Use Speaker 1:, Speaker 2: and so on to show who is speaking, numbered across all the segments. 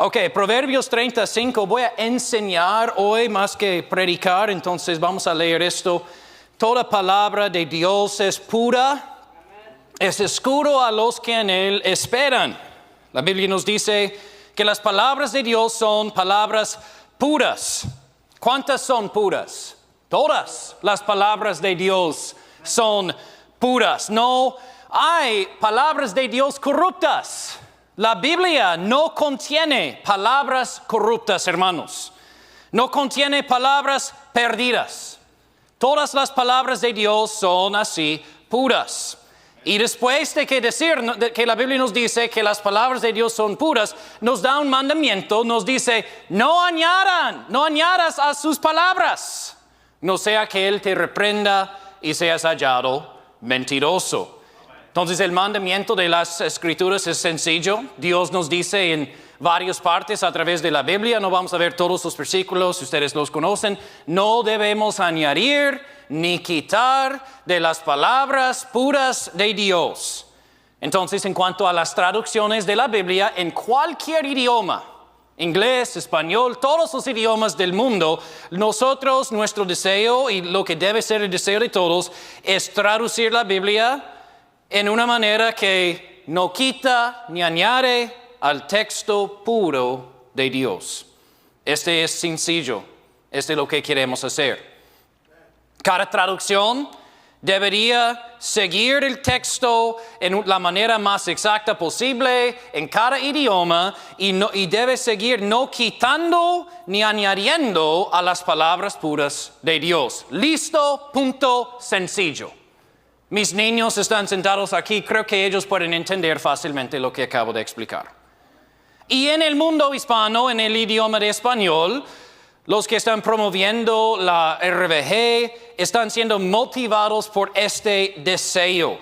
Speaker 1: Ok, Proverbios 35, voy a enseñar hoy más que predicar, entonces vamos a leer esto. Toda palabra de Dios es pura, es escudo a los que en él esperan. La Biblia nos dice que las palabras de Dios son palabras puras. ¿Cuántas son puras? Todas las palabras de Dios son puras. No hay palabras de Dios corruptas. La Biblia no contiene palabras corruptas, hermanos. No contiene palabras perdidas. Todas las palabras de Dios son así puras. Y después de que la Biblia nos dice que las palabras de Dios son puras, nos da un mandamiento, nos dice, no añadas a sus palabras, no sea que Él te reprenda y seas hallado mentiroso. Entonces el mandamiento de las Escrituras es sencillo. Dios nos dice en varias partes a través de la Biblia, no vamos a ver todos los versículos, ustedes los conocen, no debemos añadir ni quitar de las palabras puras de Dios. Entonces, en cuanto a las traducciones de la Biblia, en cualquier idioma, inglés, español, todos los idiomas del mundo, nuestro deseo y lo que debe ser el deseo de todos es traducir la Biblia en una manera que no quita ni añade al texto puro de Dios. Este es sencillo, este es lo que queremos hacer. Cada traducción debería seguir el texto en la manera más exacta posible en cada idioma y debe seguir no quitando ni añadiendo a las palabras puras de Dios. Listo, punto, sencillo. Mis niños están sentados aquí, creo que ellos pueden entender fácilmente lo que acabo de explicar. Y en el mundo hispano, en el idioma de español, los que están promoviendo la RVG están siendo motivados por este deseo.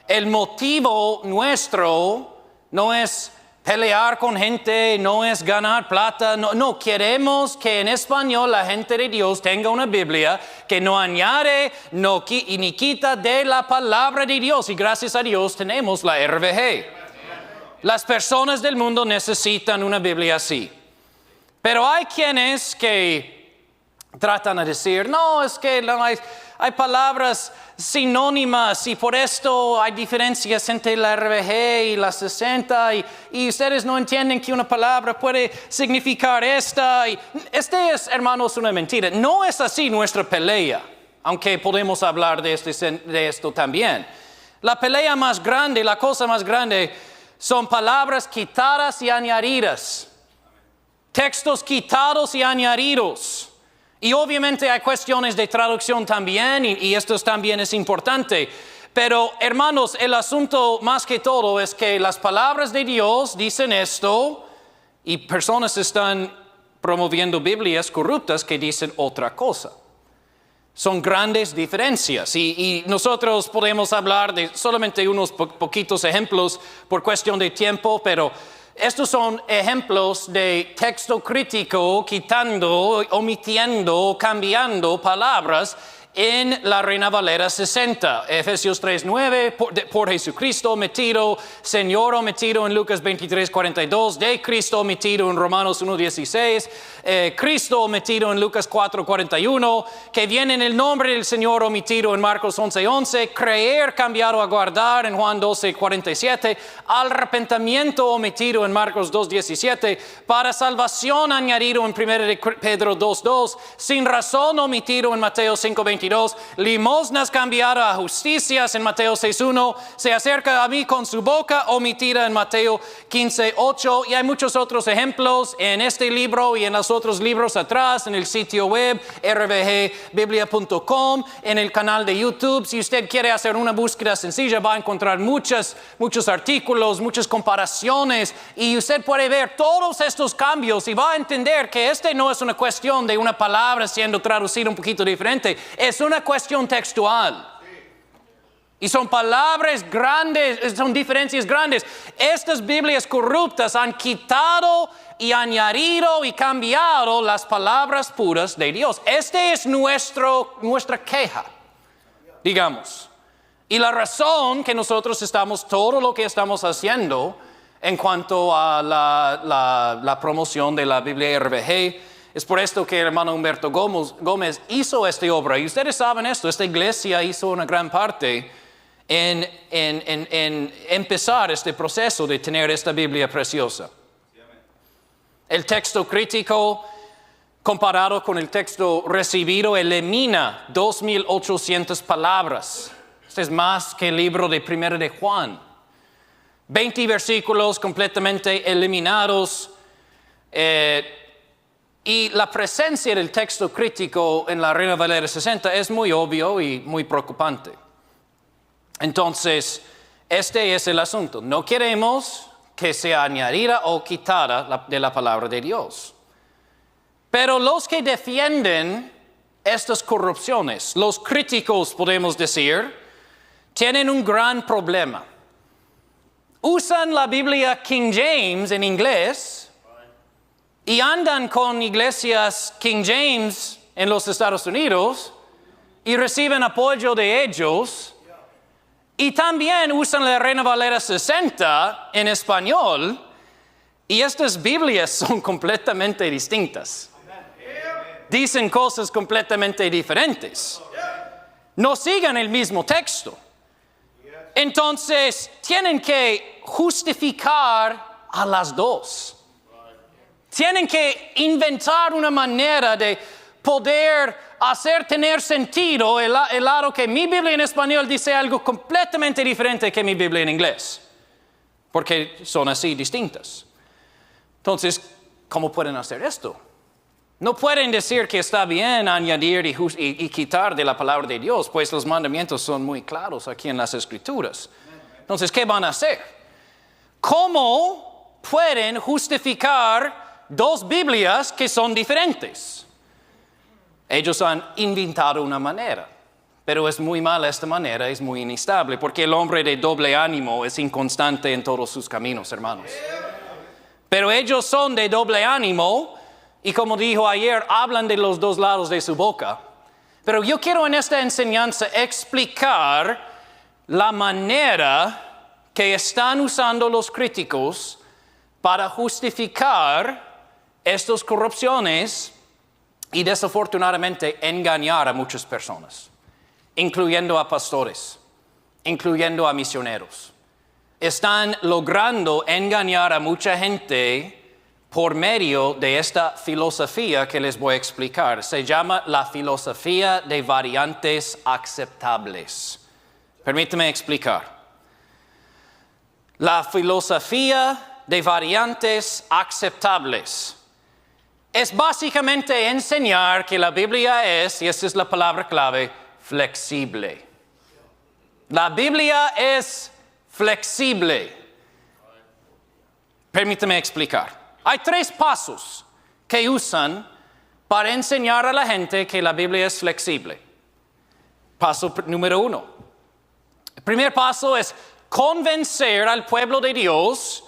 Speaker 1: El motivo nuestro no es pelear con gente, no es ganar plata. No, queremos que en español la gente de Dios tenga una Biblia que no añade ni quita de la palabra de Dios. Y gracias a Dios tenemos la RVG. Las personas del mundo necesitan una Biblia así. Pero hay quienes que tratan de decir, no, es que no hay palabras sinónimas y por esto hay diferencias entre la RVG y la 60 y ustedes no entienden que una palabra puede significar esta. Este es, hermanos, una mentira. No es así nuestra pelea, aunque podemos hablar de esto también. La pelea más grande, la cosa más grande, son palabras quitadas y añadidas. Textos quitados y añadidos. Y obviamente hay cuestiones de traducción también, y esto también es importante. Pero, hermanos, el asunto más que todo es que las palabras de Dios dicen esto, y personas están promoviendo Biblias corruptas que dicen otra cosa. Son grandes diferencias, y nosotros podemos hablar de solamente unos poquitos ejemplos por cuestión de tiempo, pero estos son ejemplos de texto crítico, quitando, omitiendo, cambiando palabras en la Reina Valera 60. Efesios 3:9, por Jesucristo omitido, Señor omitido en Lucas 23:42, de Cristo omitido en Romanos 1:16, Cristo omitido en Lucas 4:41, que viene en el nombre del Señor omitido en Marcos 11:11, creer cambiado a guardar en Juan 12:47, arrepentimiento omitido en Marcos 2:17, para salvación añadido en 1 Pedro 2:2, sin razón omitido en Mateo 5:22, limosnas cambiadas a justicias en Mateo 6:1, se acerca a mí con su boca omitida en Mateo 15:8, y hay muchos otros ejemplos en este libro y en los otros libros atrás, en el sitio web rvgbiblia.com, en el canal de YouTube. Si usted quiere hacer una búsqueda sencilla, va a encontrar muchos artículos, muchas comparaciones, y usted puede ver todos estos cambios y va a entender que este no es una cuestión de una palabra siendo traducida un poquito diferente, es una cuestión textual. Y son palabras grandes, son diferencias grandes. Estas Biblias corruptas han quitado y añadido y cambiado las palabras puras de Dios. Este es nuestra queja, digamos. Y la razón que nosotros todo lo que estamos haciendo en cuanto a la promoción de la Biblia RBG. Es por esto que el hermano Humberto Gómez hizo esta obra. Y ustedes saben esto, esta iglesia hizo una gran parte en empezar este proceso de tener esta Biblia preciosa. El texto crítico, comparado con el texto recibido, elimina 2,800 palabras. Este es más que el libro de Primera de Juan. 20 versículos completamente eliminados. Y la presencia del texto crítico en la Reina Valera 60 es muy obvio y muy preocupante. Entonces, este es el asunto. No queremos que sea añadida o quitada de la palabra de Dios. Pero los que defienden estas corrupciones, los críticos podemos decir, tienen un gran problema. Usan la Biblia King James en inglés y andan con iglesias King James en los Estados Unidos y reciben apoyo de ellos. Y también usan la Reina Valera 60 en español. Y estas Biblias son completamente distintas. Dicen cosas completamente diferentes. No siguen el mismo texto. Entonces, tienen que justificar a las dos. Tienen que inventar una manera de poder hacer tener sentido el lado que mi Biblia en español dice algo completamente diferente que mi Biblia en inglés. Porque son así distintas. Entonces, ¿cómo pueden hacer esto? No pueden decir que está bien añadir y quitar de la palabra de Dios, pues los mandamientos son muy claros aquí en las Escrituras. Entonces, ¿qué van a hacer? ¿Cómo pueden justificar dos Biblias que son diferentes? Ellos han inventado una manera, pero es muy mala esta manera, es muy inestable, porque el hombre de doble ánimo es inconstante en todos sus caminos, hermanos. Pero ellos son de doble ánimo y, como dijo ayer, hablan de los dos lados de su boca. Pero yo quiero en esta enseñanza explicar la manera que están usando los críticos para justificar estas corrupciones y desafortunadamente engañar a muchas personas, incluyendo a pastores, incluyendo a misioneros. Están logrando engañar a mucha gente por medio de esta filosofía que les voy a explicar. Se llama la filosofía de variantes aceptables. Permíteme explicar. La filosofía de variantes aceptables es básicamente enseñar que la Biblia es, y esta es la palabra clave, flexible. La Biblia es flexible. Permíteme explicar. Hay 3 pasos que usan para enseñar a la gente que la Biblia es flexible. Paso número 1. El primer paso es convencer al pueblo de Dios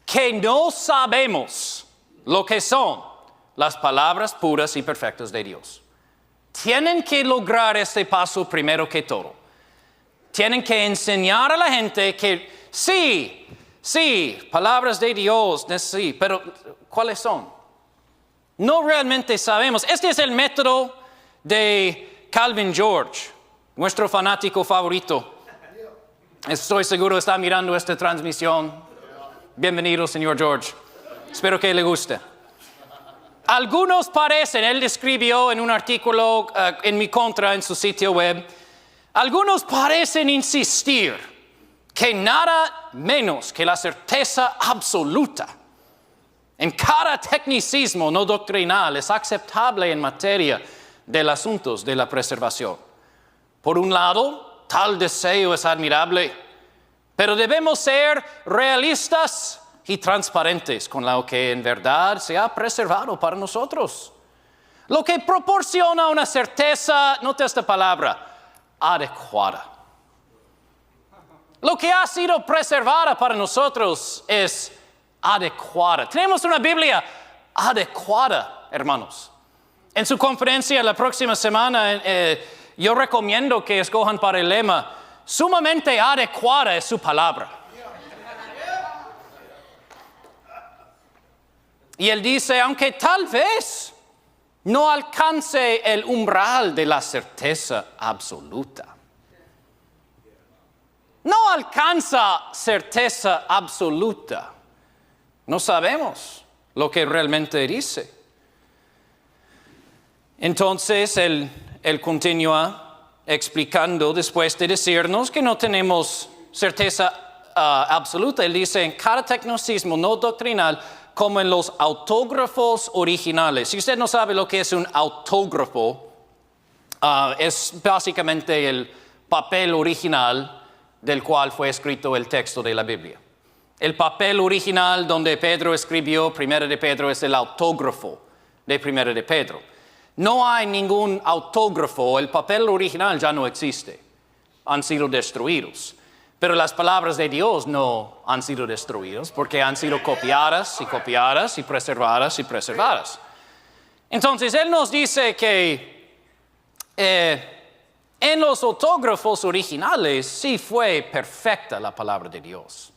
Speaker 1: que no sabemos lo que son las palabras puras y perfectas de Dios. Tienen que lograr este paso primero que todo. Tienen que enseñar a la gente que sí, palabras de Dios, sí, pero ¿cuáles son? No realmente sabemos. Este es el método de Calvin George, nuestro fanático favorito. Estoy seguro está mirando esta transmisión. Bienvenido, señor George. Espero que le guste. Algunos parecen, él escribió en un artículo en mi contra en su sitio web, algunos parecen insistir que nada menos que la certeza absoluta en cada tecnicismo no doctrinal es aceptable en materia de los asuntos de la preservación. Por un lado, tal deseo es admirable, pero debemos ser realistas y transparentes con lo que en verdad se ha preservado para nosotros. Lo que proporciona una certeza, nota esta palabra, adecuada. Lo que ha sido preservada para nosotros es adecuada. Tenemos una Biblia adecuada, hermanos. En su conferencia la próxima semana, yo recomiendo que escojan para el lema, sumamente adecuada es su palabra. Y él dice, aunque tal vez no alcance el umbral de la certeza absoluta. No alcanza certeza absoluta. No sabemos lo que realmente dice. Entonces, él continúa explicando después de decirnos que no tenemos certeza absoluta. Él dice, en cada tecnicismo no doctrinal, como en los autógrafos originales. Si usted no sabe lo que es un autógrafo, es básicamente el papel original del cual fue escrito el texto de la Biblia. El papel original donde Pedro escribió Primera de Pedro es el autógrafo de Primera de Pedro. No hay ningún autógrafo, el papel original ya no existe. Han sido destruidos. Pero las palabras de Dios no han sido destruidas porque han sido copiadas y copiadas y preservadas y preservadas. Entonces, él nos dice que en los autógrafos originales sí fue perfecta la palabra de Dios,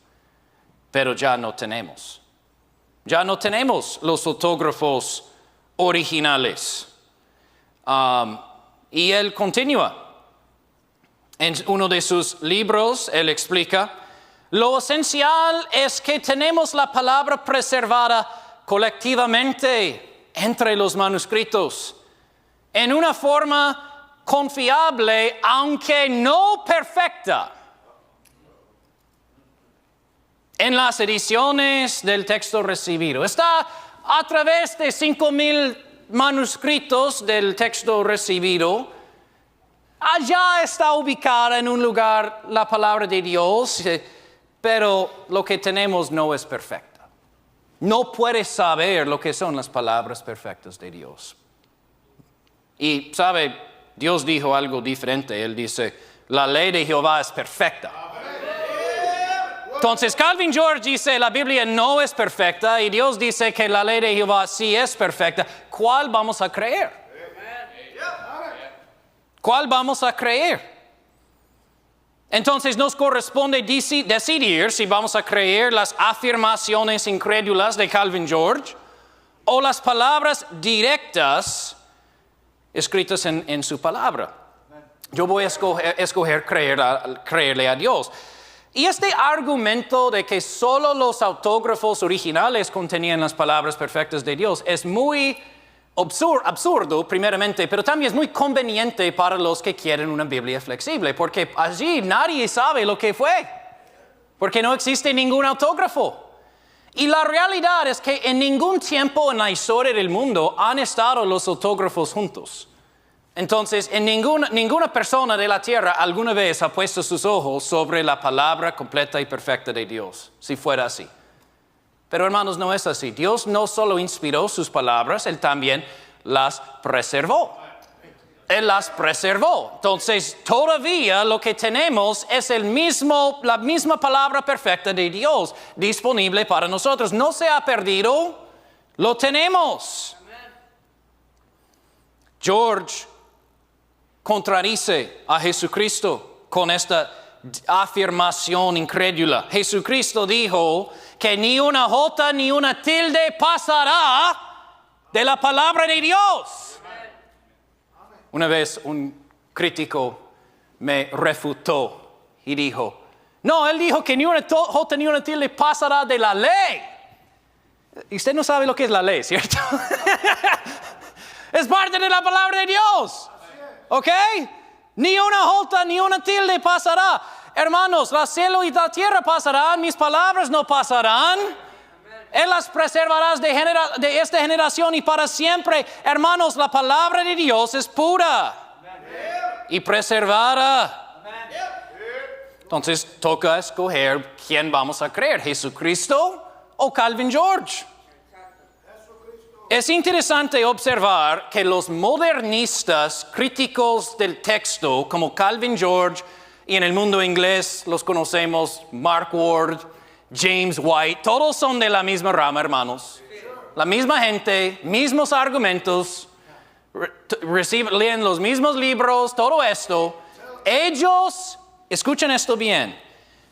Speaker 1: pero ya no tenemos. Ya no tenemos los autógrafos originales. Y él continúa. En uno de sus libros, él explica, lo esencial es que tenemos la palabra preservada colectivamente entre los manuscritos, en una forma confiable, aunque no perfecta. En las ediciones del texto recibido. Está a través de 5,000 manuscritos del texto recibido. Allá está ubicada en un lugar la palabra de Dios, pero lo que tenemos no es perfecta. No puedes saber lo que son las palabras perfectas de Dios. Y sabe, Dios dijo algo diferente. Él dice, la ley de Jehová es perfecta. Entonces Calvin George dice, la Biblia no es perfecta y Dios dice que la ley de Jehová sí es perfecta. ¿Cuál vamos a creer? ¿Cuál vamos a creer? Entonces nos corresponde decidir si vamos a creer las afirmaciones incrédulas de Calvin George o las palabras directas escritas en su palabra. Yo voy a escoger creerle a Dios. Y este argumento de que solo los autógrafos originales contenían las palabras perfectas de Dios es muy absurdo, primeramente, pero también es muy conveniente para los que quieren una Biblia flexible, porque allí nadie sabe lo que fue, porque no existe ningún autógrafo. Y la realidad es que en ningún tiempo en la historia del mundo han estado los autógrafos juntos. Entonces, en ninguna persona de la tierra alguna vez ha puesto sus ojos sobre la palabra completa y perfecta de Dios, si fuera así. Pero hermanos, no es así. Dios no solo inspiró sus palabras, Él también las preservó. Él las preservó. Entonces, todavía lo que tenemos es la misma palabra perfecta de Dios disponible para nosotros. No se ha perdido, lo tenemos. George contradice a Jesucristo con esta afirmación incrédula. Jesucristo dijo que ni una jota ni una tilde pasará de la palabra de Dios. Una vez un crítico me refutó y dijo, no, él dijo que ni una jota ni una tilde pasará de la ley. Y usted no sabe lo que es la ley, ¿cierto? Es parte de la palabra de Dios. ¿Ok? Ni una jota ni una tilde pasará. Hermanos, el cielo y la tierra pasarán, mis palabras no pasarán. Él las preservará de esta generación y para siempre. Hermanos, la palabra de Dios es pura y preservada. Entonces toca escoger quién vamos a creer, Jesucristo o Calvin George. Es interesante observar que los modernistas críticos del texto, como Calvin George, y en el mundo inglés los conocemos, Mark Ward, James White, todos son de la misma rama, hermanos. La misma gente, mismos argumentos, leen los mismos libros, todo esto. Ellos, escuchen esto bien,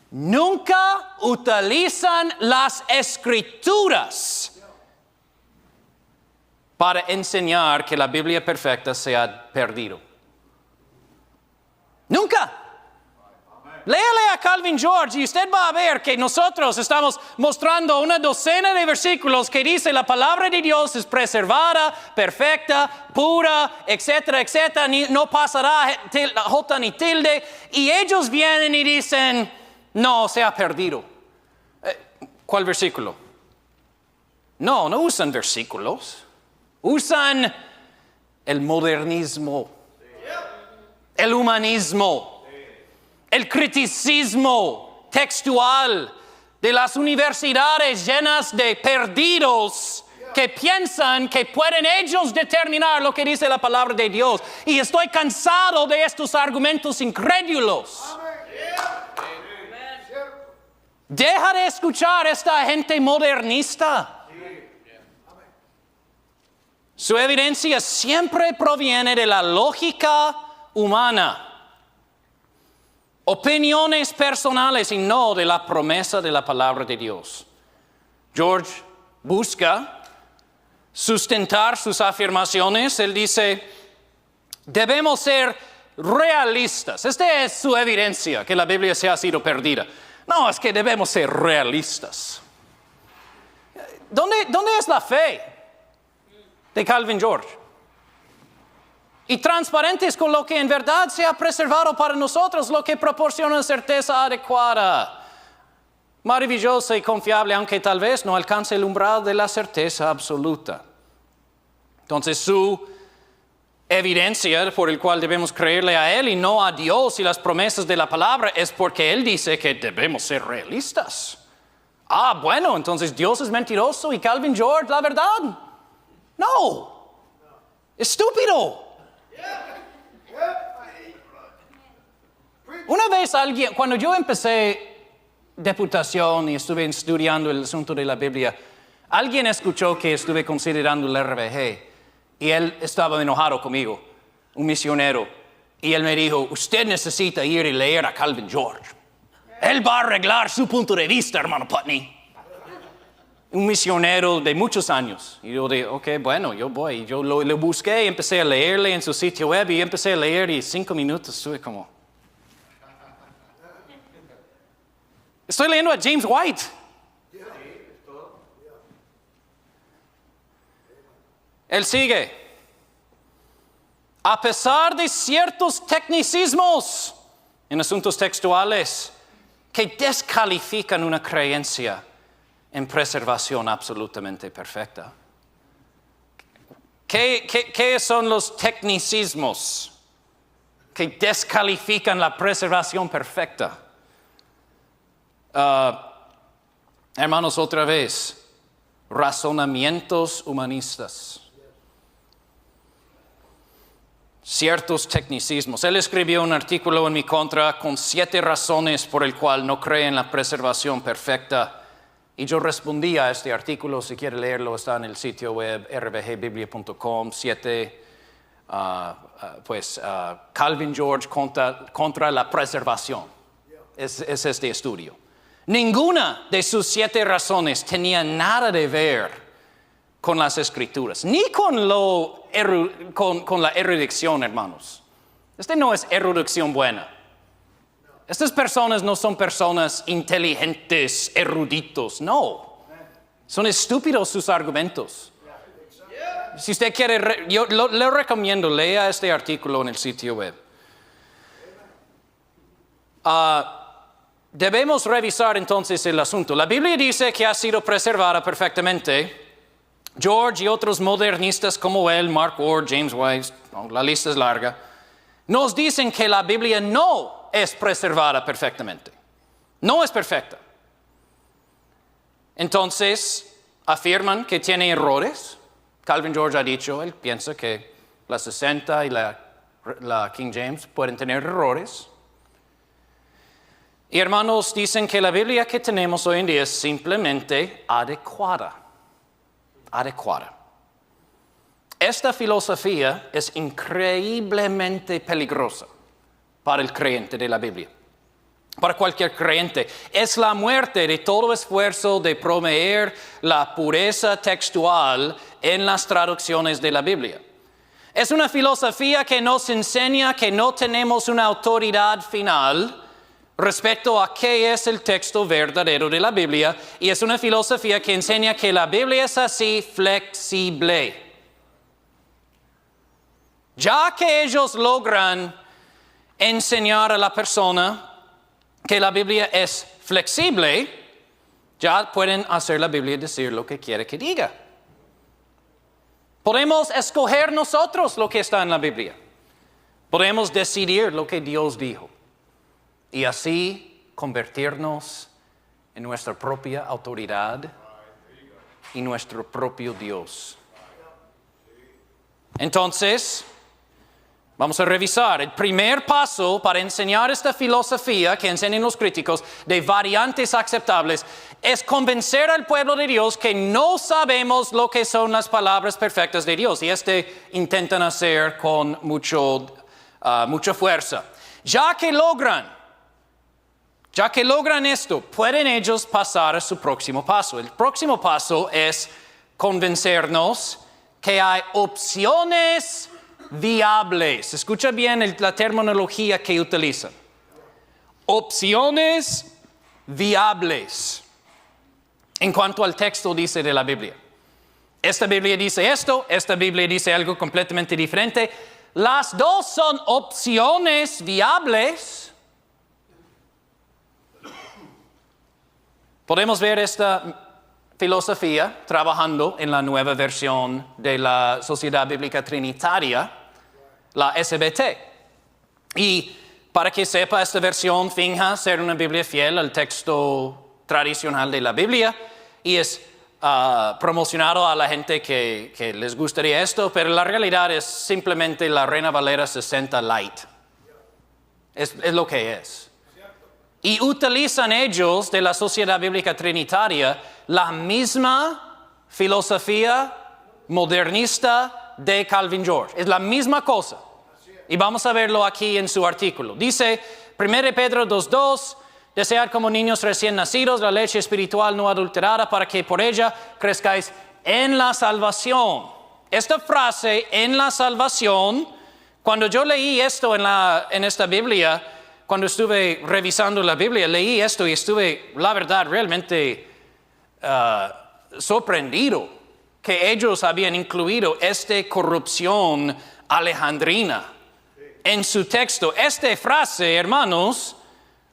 Speaker 1: nunca utilizan las escrituras para enseñar que la Biblia perfecta se ha perdido. Nunca. Léale a Calvin George y usted va a ver que nosotros estamos mostrando una docena de versículos que dice la palabra de Dios es preservada, perfecta, pura, etcétera, etcétera. No pasará jota ni tilde. Y ellos vienen y dicen, no, se ha perdido. ¿Cuál versículo? No usan versículos. Usan el modernismo, el humanismo. El criticismo textual de las universidades llenas de perdidos que piensan que pueden ellos determinar lo que dice la palabra de Dios. Y estoy cansado de estos argumentos incrédulos. Deja de escuchar a esta gente modernista. Su evidencia siempre proviene de la lógica humana. Opiniones personales y no de la promesa de la palabra de Dios. George busca sustentar sus afirmaciones. Él dice, debemos ser realistas. Esta es su evidencia, que la Biblia se ha sido perdida. No, es que debemos ser realistas. ¿Dónde es la fe de Calvin George? Y transparentes con lo que en verdad se ha preservado para nosotros, lo que proporciona certeza adecuada, maravillosa y confiable, aunque tal vez no alcance el umbral de la certeza absoluta. Entonces su evidencia por el cual debemos creerle a Él y no a Dios y las promesas de la palabra es porque Él dice que debemos ser realistas. Bueno, entonces Dios es mentiroso y Calvin George la verdad. No, estúpido. Una vez cuando yo empecé deputación y estuve estudiando el asunto de la Biblia, alguien escuchó que estuve considerando el RBG y él estaba enojado conmigo, un misionero, y él me dijo, usted necesita ir y leer a Calvin George. Él va a arreglar su punto de vista, hermano Putney. Un misionero de muchos años. Y yo dije, ok, bueno, yo voy. Yo lo busqué y empecé a leerle en su sitio web y empecé a leer y 5 minutos estuve como... Estoy leyendo a James White. Él sigue. A pesar de ciertos tecnicismos en asuntos textuales que descalifican una creencia en preservación absolutamente perfecta. ¿Qué son los tecnicismos que descalifican la preservación perfecta? Hermanos, otra vez, razonamientos humanistas. Ciertos tecnicismos. Él escribió un artículo en mi contra con 7 razones por el cual no cree en la preservación perfecta. Y yo respondí a este artículo, si quiere leerlo, está en el sitio web rbgbiblia.com, 7, Calvin George contra la preservación. Es este estudio. Ninguna de sus 7 razones tenía nada de ver con las Escrituras, ni con la erudición, hermanos. No es erudición buena. Estas personas no son personas inteligentes, eruditos, no. Son estúpidos sus argumentos. Si usted quiere, yo le recomiendo, lea este artículo en el sitio web. Debemos revisar entonces el asunto. La Biblia dice que ha sido preservada perfectamente. George y otros modernistas como él, Mark Ward, James White, la lista es larga, nos dicen que la Biblia no es preservada perfectamente. No es perfecta. Entonces, afirman que tiene errores. Calvin George ha dicho, él piensa que la 60 y la King James pueden tener errores. Y hermanos, dicen que la Biblia que tenemos hoy en día es simplemente adecuada. Adecuada. Esta filosofía es increíblemente peligrosa para el creyente de la Biblia. Para cualquier creyente. Es la muerte de todo esfuerzo de promover la pureza textual en las traducciones de la Biblia. Es una filosofía que nos enseña que no tenemos una autoridad final respecto a qué es el texto verdadero de la Biblia, y es una filosofía que enseña que la Biblia es así flexible. Ya que ellos logran enseñar a la persona que la Biblia es flexible, ya pueden hacer la Biblia decir lo que quiere que diga. Podemos escoger nosotros lo que está en la Biblia. Podemos decidir lo que Dios dijo. Y así convertirnos en nuestra propia autoridad y nuestro propio Dios. Entonces, vamos a revisar. El primer paso para enseñar esta filosofía que enseñan los críticos de variantes aceptables es convencer al pueblo de Dios que no sabemos lo que son las palabras perfectas de Dios. Y intentan hacer con mucha fuerza. Ya que logran esto, pueden ellos pasar a su próximo paso. El próximo paso es convencernos que hay opciones viables. Escucha bien la terminología que utilizan. Opciones viables en cuanto al texto dice de la Biblia. Esta Biblia dice esto, esta Biblia dice algo completamente diferente. Las dos son opciones viables. Podemos ver esta filosofía trabajando en la nueva versión de la Sociedad Bíblica Trinitaria, la SBT. Y para que sepa, esta versión finja ser una Biblia fiel al texto tradicional de la Biblia y es promocionado a la gente que les gustaría esto, pero la realidad es simplemente la Reina Valera 60 Light. Es lo que es. Y utilizan ellos de la Sociedad Bíblica Trinitaria la misma filosofía modernista de Calvin George. Es la misma cosa. Y vamos a verlo aquí en su artículo. Dice 1 Pedro 2:2, desead como niños recién nacidos la leche espiritual no adulterada para que por ella crezcáis en la salvación. Esta frase, en la salvación, cuando yo leí esto en esta Biblia, cuando estuve revisando la Biblia, leí esto y estuve, la verdad, realmente sorprendido que ellos habían incluido esta corrupción alejandrina en su texto. Esta frase, hermanos,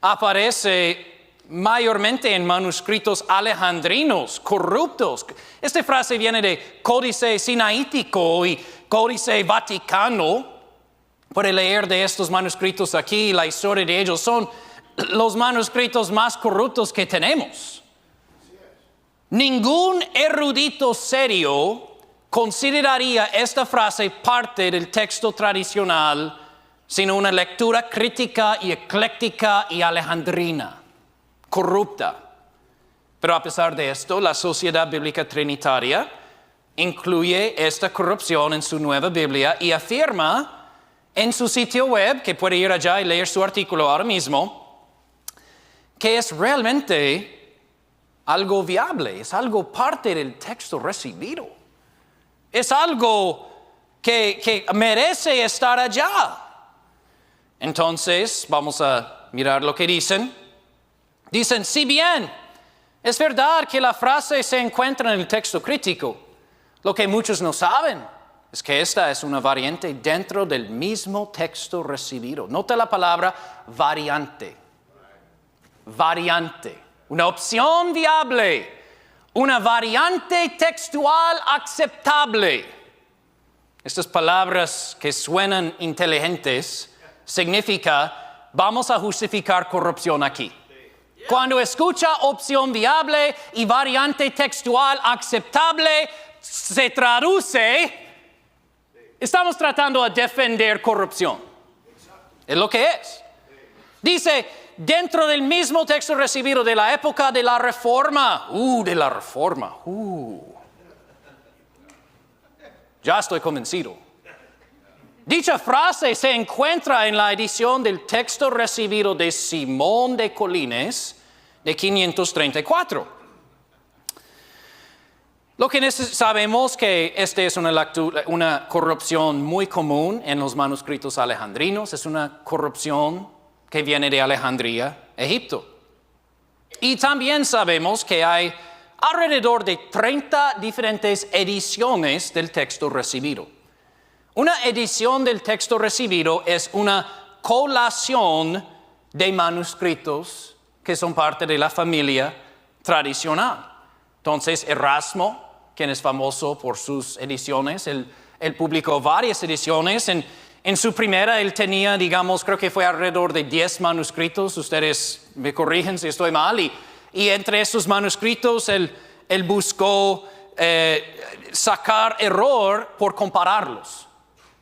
Speaker 1: aparece mayormente en manuscritos alejandrinos, corruptos. Esta frase viene de Códice Sinaítico y Códice Vaticano. Puede leer de estos manuscritos aquí, la historia de ellos. Son los manuscritos más corruptos que tenemos. Ningún erudito serio consideraría esta frase parte del texto tradicional, sino una lectura crítica y ecléctica y alejandrina, corrupta. Pero a pesar de esto, la Sociedad Bíblica Trinitaria incluye esta corrupción en su nueva Biblia y afirma en su sitio web, que puede ir allá y leer su artículo ahora mismo, que es realmente algo viable, es algo parte del texto recibido. Es algo que merece estar allá. Entonces, vamos a mirar lo que dicen. Dicen, si bien es verdad que la frase se encuentra en el texto crítico, lo que muchos no saben es que esta es una variante dentro del mismo texto recibido. Nota la palabra variante. Variante. Una opción viable. Una variante textual aceptable. Estas palabras que suenan inteligentes significa vamos a justificar corrupción aquí. Cuando escucha opción viable y variante textual aceptable, se traduce. Estamos tratando de defender corrupción. Es lo que es. Dice, dentro del mismo texto recibido de la época de la Reforma. De la Reforma. Ya estoy convencido. Dicha frase se encuentra en la edición del texto recibido de Simón de Colines de 534. Lo que sabemos que esta es una corrupción muy común en los manuscritos alejandrinos, es una corrupción que viene de Alejandría, Egipto. Y también sabemos que hay alrededor de 30 diferentes ediciones del texto recibido. Una edición del texto recibido es una colación de manuscritos que son parte de la familia tradicional. Entonces, Erasmo, quien es famoso por sus ediciones, él publicó varias ediciones. En su primera, él tenía, digamos, creo que fue alrededor de 10 manuscritos. Ustedes me corrigen si estoy mal. Y entre esos manuscritos, él buscó sacar error por compararlos.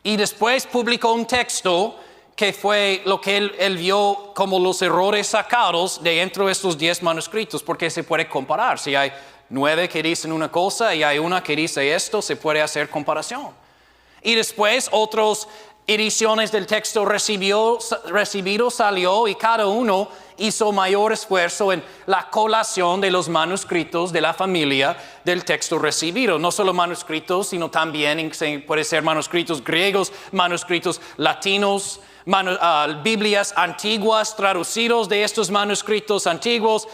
Speaker 1: Y después publicó un texto que fue lo que él vio como los errores sacados de dentro de estos 10 manuscritos, porque se puede comparar. Si hay 9 que dicen una cosa y hay una que dice esto, se puede hacer comparación. Y después otras ediciones del texto recibido salió y cada uno hizo mayor esfuerzo en la colación de los manuscritos de la familia del texto recibido. No solo manuscritos, sino también puede ser manuscritos griegos, manuscritos latinos, Biblias antiguas, traducidos de estos manuscritos antiguos,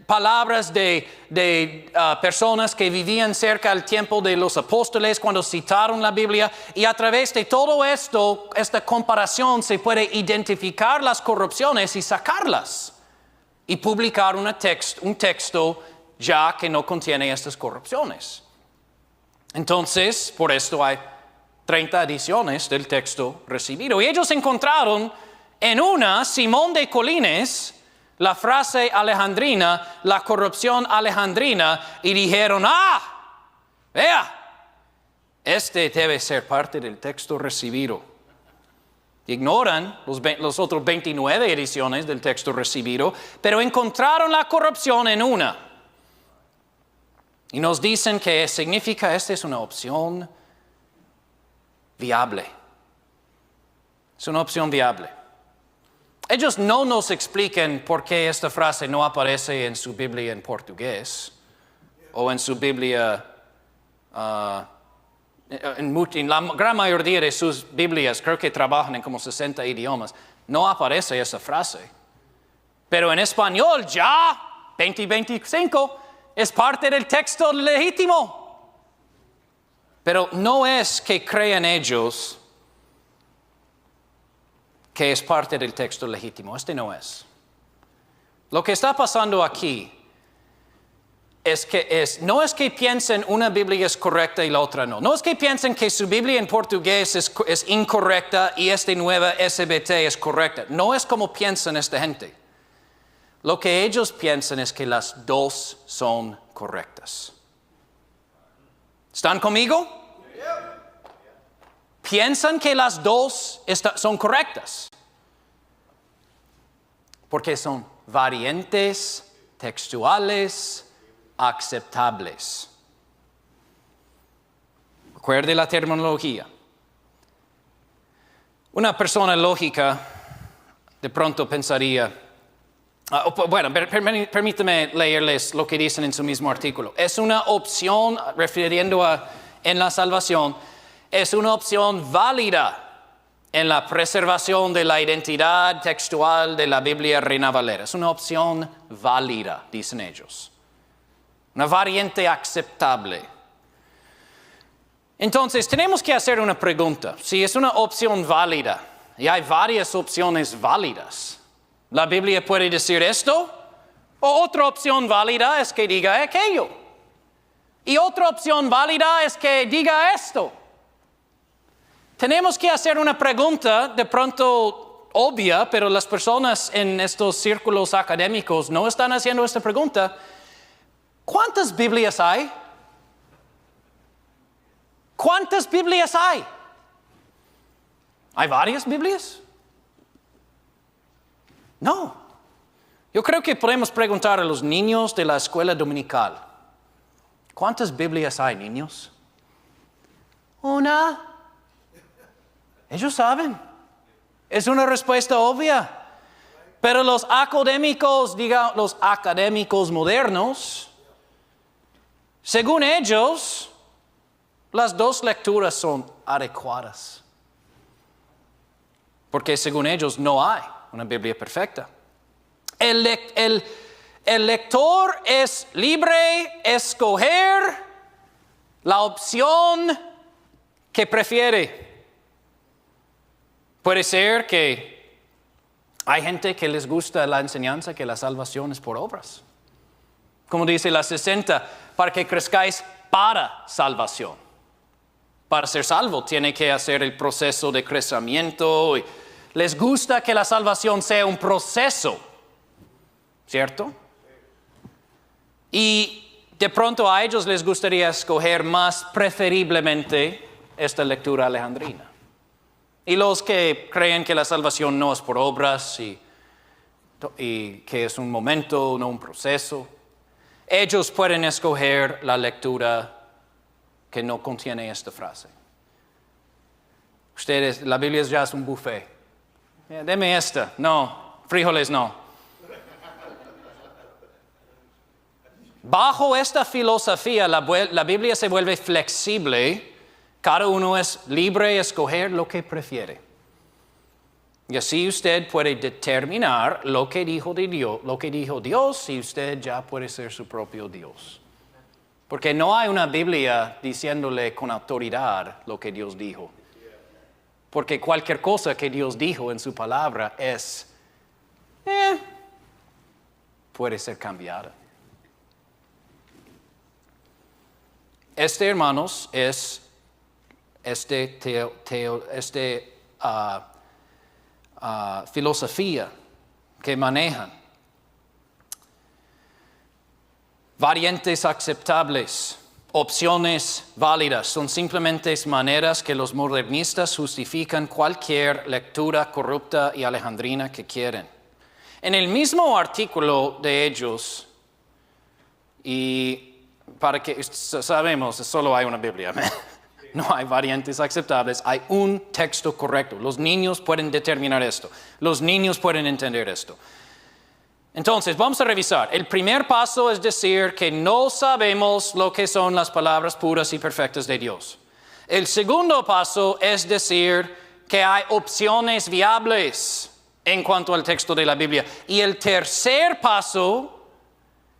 Speaker 1: palabras de personas que vivían cerca del tiempo de los apóstoles cuando citaron la Biblia, y a través de todo esto, esta comparación, se puede identificar las corrupciones y sacarlas y publicar un texto ya que no contiene estas corrupciones. Entonces, por esto hay 30 ediciones del texto recibido. Y ellos encontraron en una, Simón de Colines, la frase alejandrina, la corrupción alejandrina, y dijeron, vea, este debe ser parte del texto recibido. Ignoran los otros 29 ediciones del texto recibido, pero encontraron la corrupción en una. Y nos dicen que significa esta es una opción viable. Es una opción viable. Ellos no nos explican por qué esta frase no aparece en su Biblia en portugués o en su Biblia, en la gran mayoría de sus Biblias, creo que trabajan en como 60 idiomas, no aparece esa frase. Pero en español ya, 2025, es parte del texto legítimo. Pero no es que crean ellos que es parte del texto legítimo. Este no es. Lo que está pasando aquí no es que piensen una Biblia es correcta y la otra no. No es que piensen que su Biblia en portugués es incorrecta y esta nueva SBT es correcta. No es como piensan esta gente. Lo que ellos piensan es que las dos son correctas. ¿Están conmigo? Piensan que las dos son correctas. Porque son variantes textuales aceptables. Recuerde la terminología. Una persona lógica de pronto pensaría, permítame leerles lo que dicen en su mismo artículo. Es una opción, refiriendo en la salvación, es una opción válida en la preservación de la identidad textual de la Biblia Reina Valera. Es una opción válida, dicen ellos. Una variante aceptable. Entonces, tenemos que hacer una pregunta. Si es una opción válida, y hay varias opciones válidas, ¿la Biblia puede decir esto? O otra opción válida es que diga aquello. Y otra opción válida es que diga esto. Tenemos que hacer una pregunta de pronto obvia, pero las personas en estos círculos académicos no están haciendo esta pregunta. ¿Cuántas Biblias hay? ¿Cuántas Biblias hay? ¿Hay varias Biblias? No. Yo creo que podemos preguntar a los niños de la escuela dominical. ¿Cuántas Biblias hay, niños? Una. Ellos saben. Es una respuesta obvia. Pero los académicos modernos, Según ellos, las dos lecturas son adecuadas. Porque según ellos no hay una Biblia perfecta. El lector es libre de escoger la opción que prefiere. Puede ser que hay gente que les gusta la enseñanza que la salvación es por obras. Como dice la 60, para que crezcáis para salvación. Para ser salvo tiene que hacer el proceso de crecimiento. Les gusta que la salvación sea un proceso, ¿cierto? Y de pronto a ellos les gustaría escoger más preferiblemente esta lectura alejandrina. Y los que creen que la salvación no es por obras y que es un momento, no un proceso, ellos pueden escoger la lectura que no contiene esta frase. La Biblia ya es un buffet. Deme esta. No, frijoles no. Bajo esta filosofía, la Biblia se vuelve flexible. Cada uno es libre de escoger lo que prefiere. Y así usted puede determinar lo que dijo Dios, y usted ya puede ser su propio Dios. Porque no hay una Biblia diciéndole con autoridad lo que Dios dijo. Porque cualquier cosa que Dios dijo en su palabra puede ser cambiada. Hermanos, es filosofía que manejan. Variantes aceptables, opciones válidas, son simplemente maneras que los modernistas justifican cualquier lectura corrupta y alejandrina que quieren. En el mismo artículo de ellos, y para que sabemos, solo hay una Biblia, no hay variantes aceptables, hay un texto correcto. Los niños pueden determinar esto, los niños pueden entender esto. Entonces, vamos a revisar. El primer paso es decir que no sabemos lo que son las palabras puras y perfectas de Dios. El segundo paso es decir que hay opciones viables en cuanto al texto de la Biblia. Y el tercer paso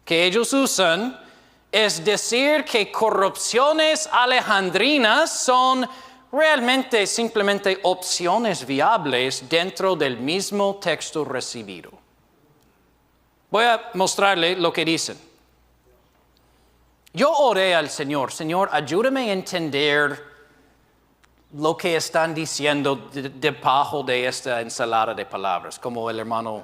Speaker 1: que ellos usan es decir que corrupciones alejandrinas son realmente simplemente opciones viables dentro del mismo texto recibido. Voy a mostrarle lo que dicen. Yo oré al Señor, Señor, ayúdame a entender lo que están diciendo debajo de esta ensalada de palabras, como el hermano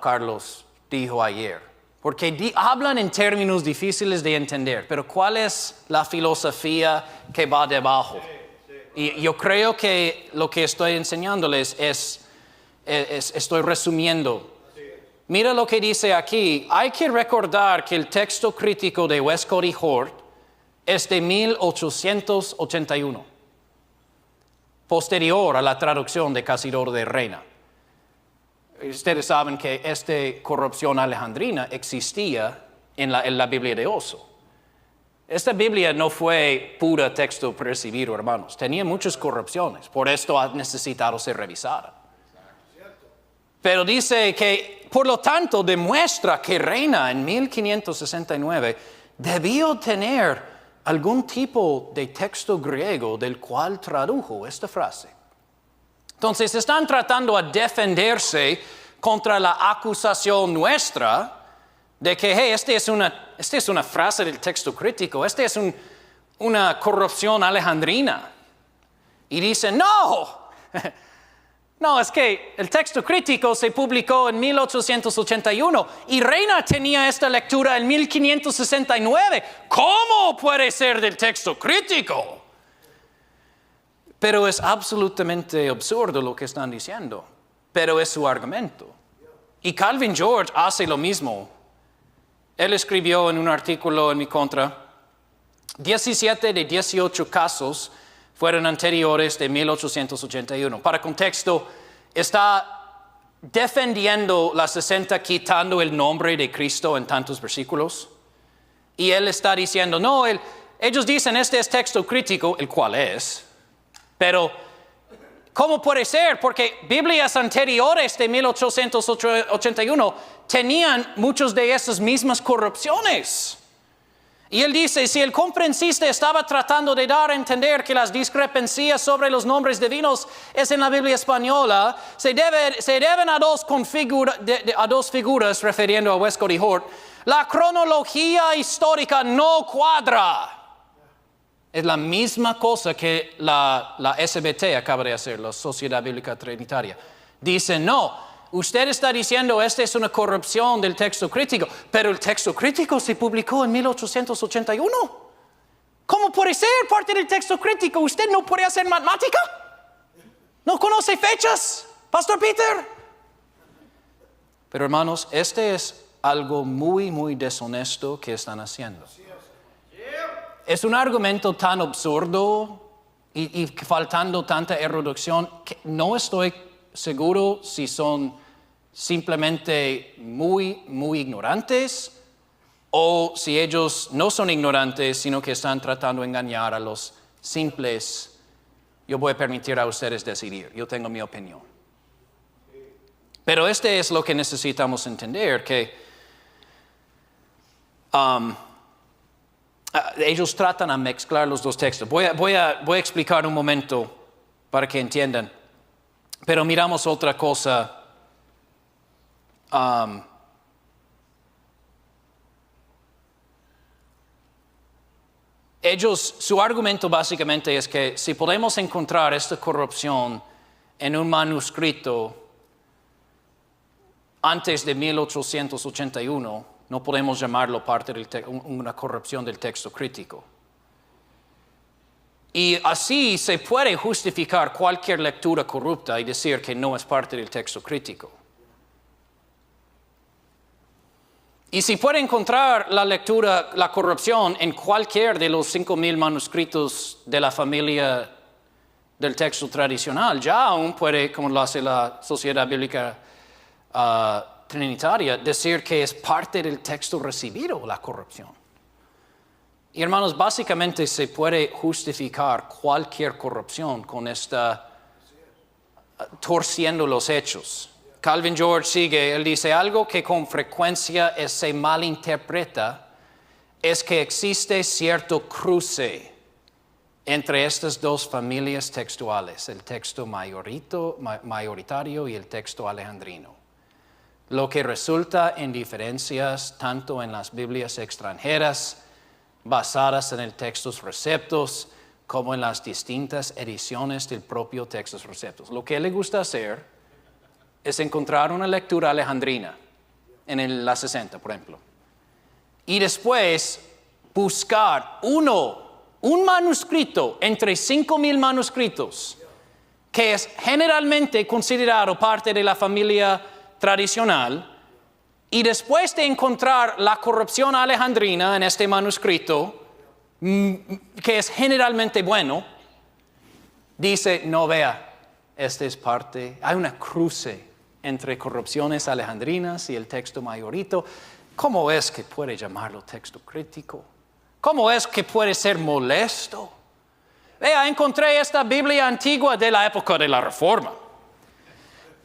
Speaker 1: Carlos dijo ayer. Porque hablan en términos difíciles de entender, pero ¿cuál es la filosofía que va debajo? Y yo creo que lo que estoy enseñándoles estoy resumiendo. Mira lo que dice aquí. Hay que recordar que el texto crítico de Westcott y Hort es de 1881, posterior a la traducción de Casidoro de Reina. Ustedes saben que esta corrupción alejandrina existía en la Biblia de Oso. Esta Biblia no fue pura texto recibido, hermanos. Tenía muchas corrupciones. Por esto ha necesitado ser revisada. Pero dice que, por lo tanto, demuestra que Reina en 1569 debió tener algún tipo de texto griego del cual tradujo esta frase. Entonces, están tratando de defenderse contra la acusación nuestra de que, hey, esta es una frase del texto crítico, esta es una corrupción alejandrina. Y dicen, no, es que el texto crítico se publicó en 1881 y Reina tenía esta lectura en 1569. ¿Cómo puede ser del texto crítico? Pero es absolutamente absurdo lo que están diciendo, pero es su argumento. Y Calvin George hace lo mismo. Él escribió en un artículo en mi contra, 17 de 18 casos fueron anteriores de 1881. Para contexto, está defendiendo la 60 quitando el nombre de Cristo en tantos versículos. Y él está diciendo, no, ellos dicen este es texto crítico, el cual es, pero ¿cómo puede ser? Porque Biblias anteriores de 1881 tenían muchas de esas mismas corrupciones. Y él dice, si el conferencista estaba tratando de dar a entender que las discrepancias sobre los nombres divinos es en la Biblia española, se deben a dos figuras, refiriendo a Westcott y Hort, la cronología histórica no cuadra. Es la misma cosa que la SBT acaba de hacer, la Sociedad Bíblica Trinitaria. Dice, no. Usted está diciendo esta es una corrupción del texto crítico, pero el texto crítico se publicó en 1881. ¿Cómo puede ser parte del texto crítico? ¿Usted no puede hacer matemática? ¿No conoce fechas, Pastor Peter? Pero hermanos, este es algo muy, muy deshonesto que están haciendo. Es un argumento tan absurdo y faltando tanta erudición que no estoy seguro si son simplemente muy, muy ignorantes o si ellos no son ignorantes, sino que están tratando de engañar a los simples. Yo voy a permitir a ustedes decidir. Yo tengo mi opinión. Pero este es lo que necesitamos entender, que ellos tratan de mezclar los dos textos. Voy a explicar un momento para que entiendan. Pero miramos otra cosa. Su argumento básicamente es que si podemos encontrar esta corrupción en un manuscrito antes de 1881, no podemos llamarlo parte de una corrupción del texto crítico. Y así se puede justificar cualquier lectura corrupta y decir que no es parte del texto crítico. Y si puede encontrar la corrupción en cualquier de los 5,000 manuscritos de la familia del texto tradicional, ya aún puede, como lo hace la Sociedad Bíblica Trinitaria, decir que es parte del texto recibido la corrupción. Y hermanos, básicamente se puede justificar cualquier corrupción con esta torciendo los hechos. Calvin George sigue, él dice, algo que con frecuencia se malinterpreta es que existe cierto cruce entre estas dos familias textuales, el texto mayoritario y el texto alejandrino, lo que resulta en diferencias tanto en las Biblias extranjeras basadas en el textos receptos como en las distintas ediciones del propio textos receptos. Lo que le gusta hacer es encontrar una lectura alejandrina en la 60, por ejemplo. Y después buscar un manuscrito entre 5,000 manuscritos que es generalmente considerado parte de la familia tradicional. Y después de encontrar la corrupción alejandrina en este manuscrito, que es generalmente bueno, dice, no vea, esta es parte, hay una cruce entre corrupciones alejandrinas y el texto mayorito. ¿Cómo es que puede llamarlo texto crítico? ¿Cómo es que puede ser molesto? Vea, encontré esta Biblia antigua de la época de la Reforma.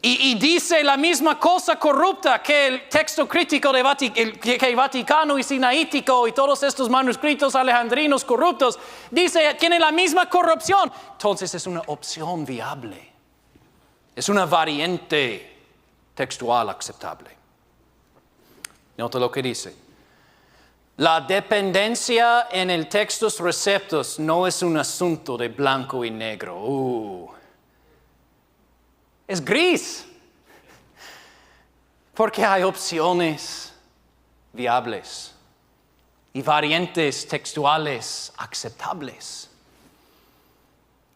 Speaker 1: Y dice la misma cosa corrupta que el texto crítico que Vaticano y Sinaítico y todos estos manuscritos alejandrinos corruptos. Dice, tiene la misma corrupción. Entonces es una opción viable. Es una variante textual aceptable. Nota lo que dice. La dependencia en el textos receptos no es un asunto de blanco y negro. Es gris. Porque hay opciones viables y variantes textuales aceptables.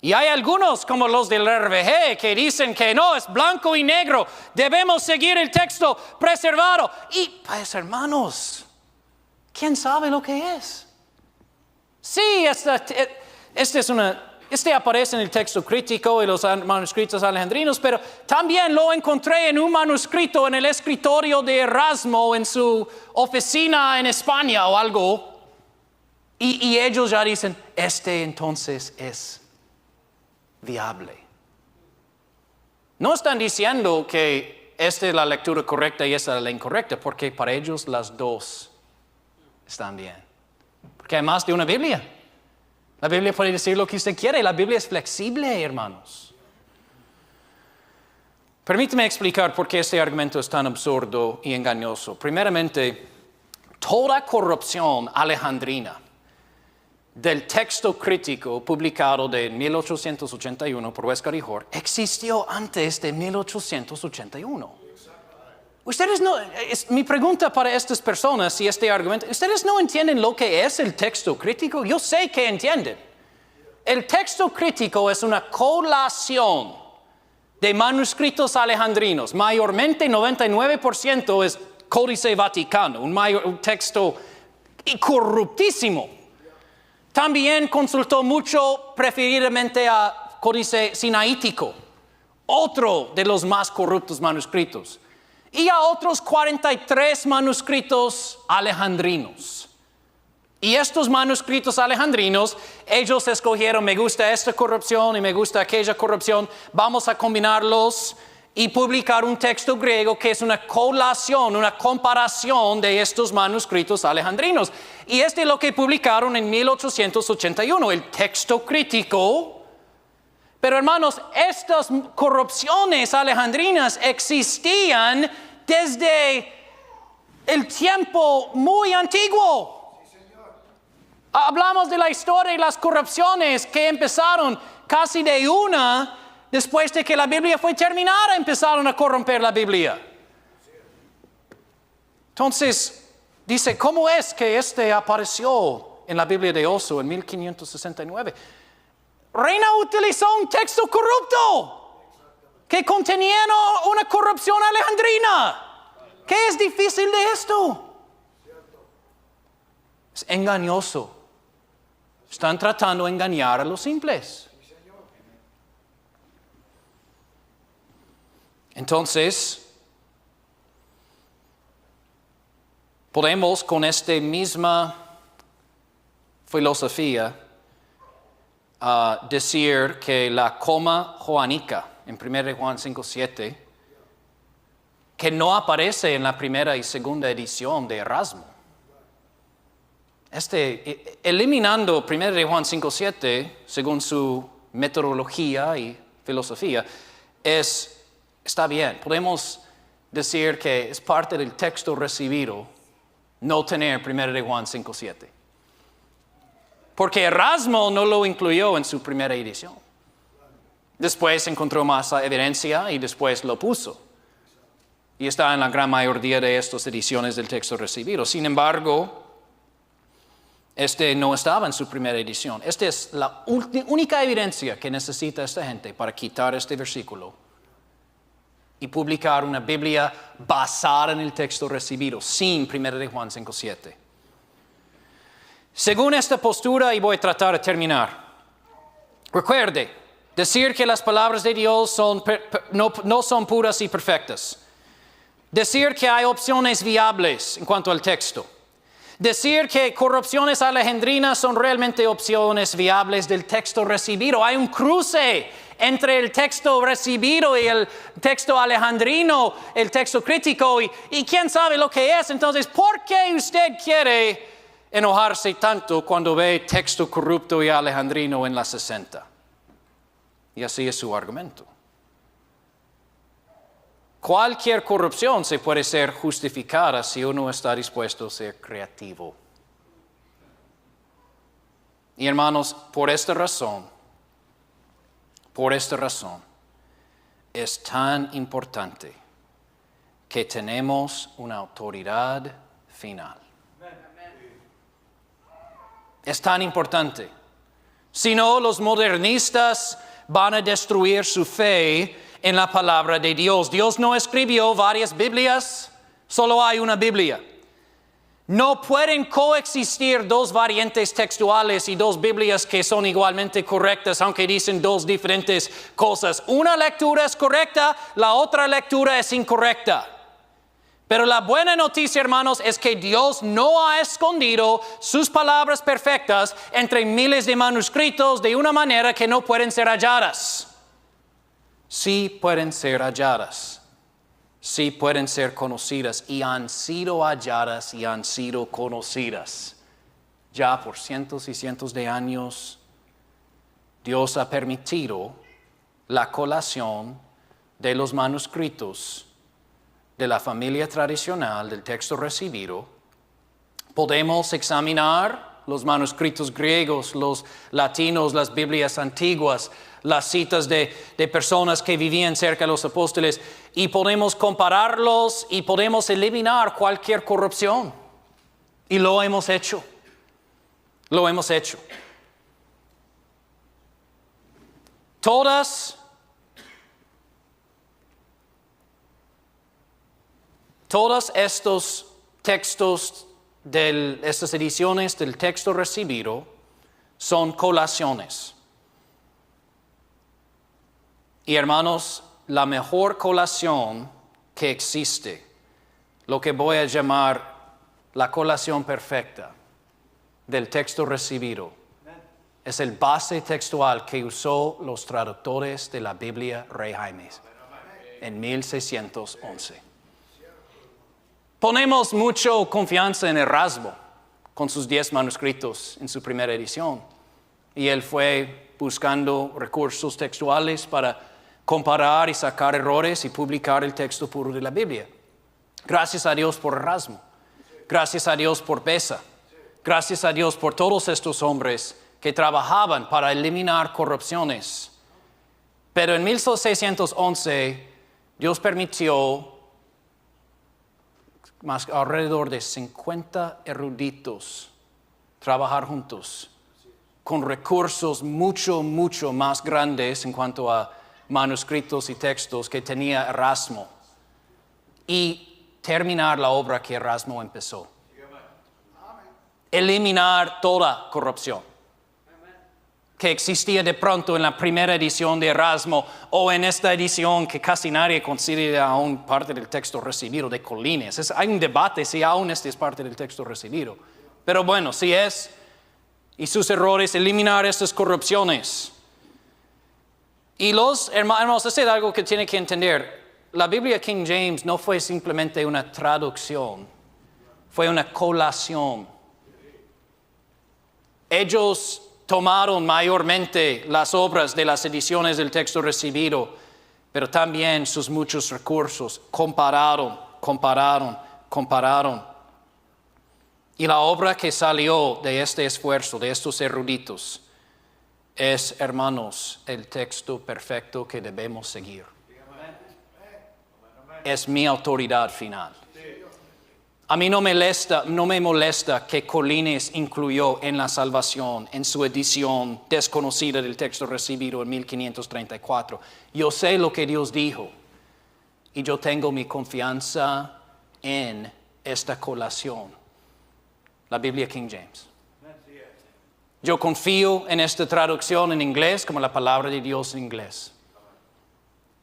Speaker 1: Y hay algunos, como los del RBG, que dicen que no, es blanco y negro, debemos seguir el texto preservado. Y pues hermanos, ¿quién sabe lo que es? Sí, este aparece en el texto crítico y los manuscritos alejandrinos, pero también lo encontré en un manuscrito en el escritorio de Erasmo en su oficina en España o algo. Y ellos ya dicen, entonces es viable. No están diciendo que esta es la lectura correcta y esta es la incorrecta, porque para ellos las dos están bien. Porque hay más de una Biblia. La Biblia puede decir lo que usted quiere. La Biblia es flexible, hermanos. Permíteme explicar por qué este argumento es tan absurdo y engañoso. Primeramente, toda corrupción alejandrina del texto crítico publicado de 1881 por Westcott y Hort existió antes de 1881. Ustedes no, mi pregunta para estas personas y este argumento, ¿ustedes no entienden lo que es el texto crítico? Yo sé que entienden. El texto crítico es una colación de manuscritos alejandrinos. Mayormente 99% es Códice Vaticano, un texto corruptísimo. También consultó mucho preferidamente a Códice Sinaítico, otro de los más corruptos manuscritos, y a otros 43 manuscritos alejandrinos. Y estos manuscritos alejandrinos, ellos escogieron, me gusta esta corrupción y me gusta aquella corrupción, vamos a combinarlos y publicar un texto griego que es una colación, una comparación de estos manuscritos alejandrinos. Y es lo que publicaron en 1881, el texto crítico. Pero hermanos, estas corrupciones alejandrinas existían desde el tiempo muy antiguo. Hablamos de la historia y las corrupciones que empezaron casi de una. Después de que la Biblia fue terminada, empezaron a corromper la Biblia. Entonces, dice, ¿cómo es que apareció en la Biblia de Oso en 1569? Reina utilizó un texto corrupto que contenía una corrupción alejandrina. ¿Qué es difícil de esto? Es engañoso. Están tratando de engañar a los simples. Entonces, podemos con esta misma filosofía decir que la coma joánica en 1 Juan 5:7, que no aparece en la primera y segunda edición de Erasmo. Eliminando 1 Juan 5:7, según su metodología y filosofía, está bien, podemos decir que es parte del texto recibido no tener 1 Juan 5:7. Porque Erasmo no lo incluyó en su primera edición. Después encontró más evidencia y después lo puso. Y está en la gran mayoría de estas ediciones del texto recibido. Sin embargo, no estaba en su primera edición. Esta es la única evidencia que necesita esta gente para quitar este versículo y publicar una Biblia basada en el texto recibido, sin 1 Juan 5:7. Según esta postura, y voy a tratar de terminar, recuerde, decir que las palabras de Dios no son puras y perfectas. Decir que hay opciones viables en cuanto al texto. Decir que corrupciones alejandrinas son realmente opciones viables del texto recibido. Hay un cruce entre el texto recibido y el texto alejandrino, el texto crítico, y quién sabe lo que es. Entonces, ¿por qué usted quiere enojarse tanto cuando ve texto corrupto y alejandrino en la 60? Y así es su argumento. Cualquier corrupción se puede ser justificada si uno está dispuesto a ser creativo. Y hermanos, por esta razón, es tan importante que tenemos una autoridad final. Es tan importante. Si no, los modernistas van a destruir su fe en la palabra de Dios. Dios no escribió varias Biblias, solo hay una Biblia. No pueden coexistir dos variantes textuales y dos Biblias que son igualmente correctas, aunque dicen dos diferentes cosas. Una lectura es correcta, la otra lectura es incorrecta. Pero la buena noticia, hermanos, es que Dios no ha escondido sus palabras perfectas entre miles de manuscritos de una manera que no pueden ser halladas. Sí pueden ser halladas. Sí pueden ser conocidas y han sido halladas y han sido conocidas. Ya por cientos y cientos de años, Dios ha permitido la colación de los manuscritos de la familia tradicional del texto recibido. Podemos examinar los manuscritos griegos, los latinos, las Biblias antiguas, las citas de personas que vivían cerca de los apóstoles y podemos compararlos y podemos eliminar cualquier corrupción. Y lo hemos hecho. Lo hemos hecho. Todos estos textos, estas ediciones del texto recibido, son colaciones. Y hermanos, la mejor colación que existe, lo que voy a llamar la colación perfecta del texto recibido, es el base textual que usó los traductores de la Biblia Rey Jaime en 1611. Ponemos mucha confianza en Erasmo con sus 10 manuscritos en su primera edición. Y él fue buscando recursos textuales para comparar y sacar errores y publicar el texto puro de la Biblia. Gracias a Dios por Erasmo. Gracias a Dios por Beza. Gracias a Dios por todos estos hombres que trabajaban para eliminar corrupciones. Pero en 1611 Dios permitió alrededor de 50 eruditos trabajar juntos con recursos mucho más grandes en cuanto a manuscritos y textos que tenía Erasmo y terminar la obra que Erasmo empezó. Eliminar toda corrupción que existía de pronto en la primera edición de Erasmo o en esta edición que casi nadie considera aún parte del texto recibido de Colines. Hay un debate si aún este es parte del texto recibido. Pero bueno, si es, y sus errores, eliminar estas corrupciones. Y los hermanos, eso es algo que tienen que entender. La Biblia King James no fue simplemente una traducción, fue una colación. Ellos tomaron mayormente las obras de las ediciones del texto recibido, pero también sus muchos recursos. Compararon. Y la obra que salió de este esfuerzo, de estos eruditos, es, hermanos, el texto perfecto que debemos seguir. Es mi autoridad final. A mí no me molesta que Colines incluyó en la salvación, en su edición desconocida del texto recibido en 1534. Yo sé lo que Dios dijo y yo tengo mi confianza en esta colación, la Biblia King James. Yo confío en esta traducción en inglés como la palabra de Dios en inglés.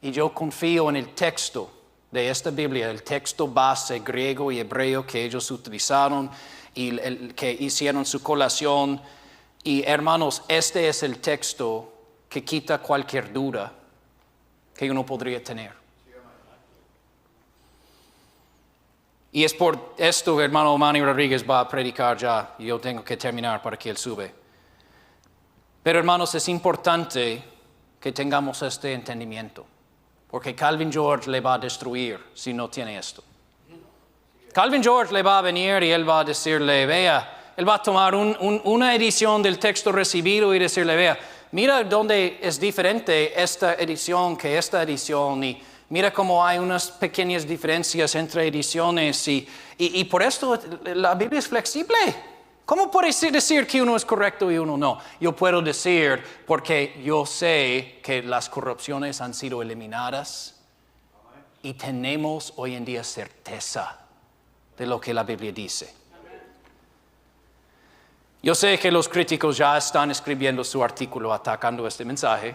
Speaker 1: Y yo confío en el texto de esta Biblia, el texto base griego y hebreo que ellos utilizaron y que hicieron su colación. Y hermanos, este es el texto que quita cualquier duda que uno podría tener. Y es por esto, hermano Manny Rodríguez va a predicar ya, y yo tengo que terminar para que él sube. Pero hermanos, es importante que tengamos este entendimiento. Porque Calvin George le va a destruir si no tiene esto. Calvin George le va a venir y él va a decirle, vea, él va a tomar una edición del texto recibido y decirle, vea, mira dónde es diferente esta edición que esta edición y mira cómo hay unas pequeñas diferencias entre ediciones y por esto la Biblia es flexible. ¿Cómo puedes decir que uno es correcto y uno no? Yo puedo decir porque yo sé que las corrupciones han sido eliminadas y tenemos hoy en día certeza de lo que la Biblia dice. Yo sé que los críticos ya están escribiendo su artículo atacando este mensaje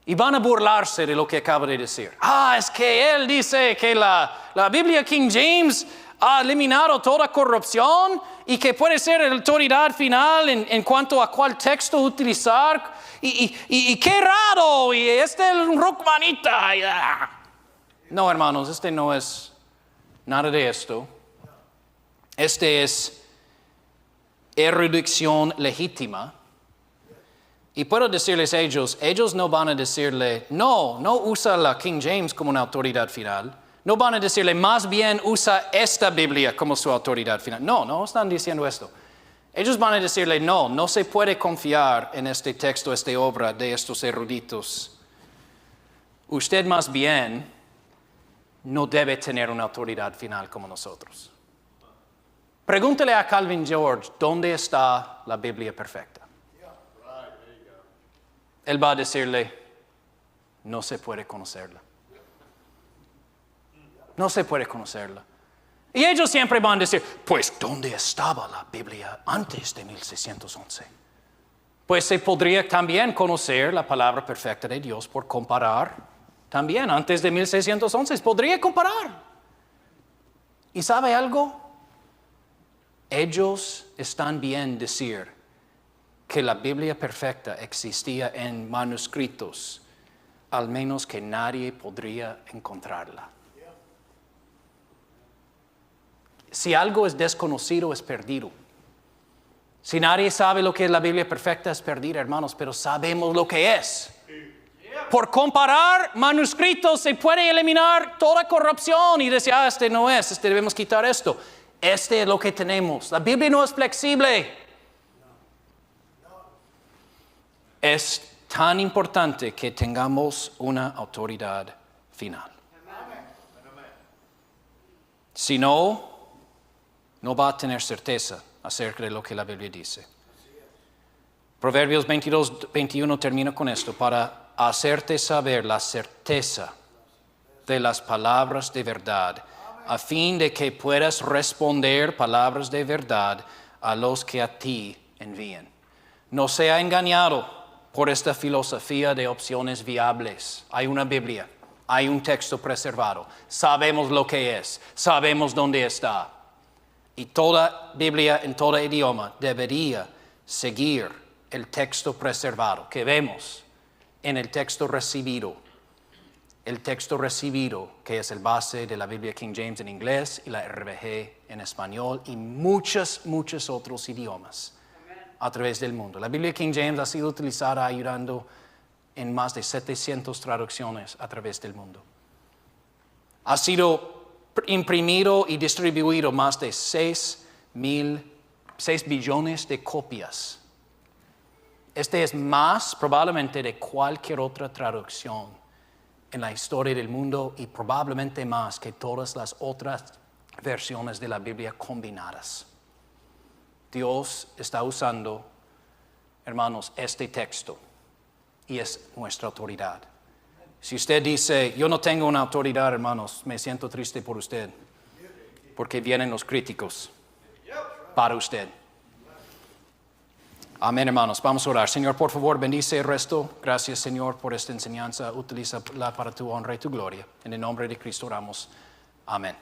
Speaker 1: Y van a burlarse de lo que acabo de decir. Es que él dice que la Biblia King James ha eliminado toda corrupción y que puede ser la autoridad final en cuanto a cuál texto utilizar. Y qué raro, y este es un rockmanita. No, hermanos, este no es nada de esto. Este es erudición legítima. Y puedo decirles a ellos no van a decirle, no usa la King James como una autoridad final. No van a decirle, más bien usa esta Biblia como su autoridad final. No están diciendo esto. Ellos van a decirle, no se puede confiar en este texto, esta obra de estos eruditos. Usted más bien no debe tener una autoridad final como nosotros. Pregúntele a Calvin George, ¿dónde está la Biblia perfecta? Él va a decirle, no se puede conocerla. No se puede conocerla. Y ellos siempre van a decir, pues, ¿dónde estaba la Biblia antes de 1611? Pues se podría también conocer la palabra perfecta de Dios por comparar. También antes de 1611 podría comparar. ¿Y sabe algo? Ellos están bien decir que la Biblia perfecta existía en manuscritos, al menos que nadie podría encontrarla. Si algo es desconocido, es perdido. Si nadie sabe lo que es la Biblia perfecta, es perdida, hermanos, pero sabemos lo que es. Por comparar manuscritos se puede eliminar toda corrupción y decir, este no es, debemos quitar esto. Este es lo que tenemos. La Biblia no es flexible. Es tan importante que tengamos una autoridad final. Si no va a tener certeza acerca de lo que la Biblia dice. Proverbios 22-21 termina con esto, para hacerte saber la certeza de las palabras de verdad, a fin de que puedas responder palabras de verdad a los que a ti envían. No sea engañado por esta filosofía de opciones viables. Hay una Biblia, hay un texto preservado, sabemos lo que es, sabemos dónde está. Y toda Biblia en todo idioma debería seguir el texto preservado que vemos en el texto recibido. El texto recibido que es el base de la Biblia King James en inglés y la RBG en español y muchos otros idiomas a través del mundo. La Biblia King James ha sido utilizada ayudando en más de 700 traducciones a través del mundo. Ha sido imprimido y distribuido más de 6 billones de copias. Este es más probablemente de cualquier otra traducción en la historia del mundo y probablemente más que todas las otras versiones de la Biblia combinadas. Dios está usando, hermanos, este texto y es nuestra autoridad. Si usted dice, yo no tengo una autoridad, hermanos, me siento triste por usted, porque vienen los críticos para usted. Amén, hermanos. Vamos a orar. Señor, por favor, bendice el resto. Gracias, Señor, por esta enseñanza. Utilízala para tu honra y tu gloria. En el nombre de Cristo oramos. Amén.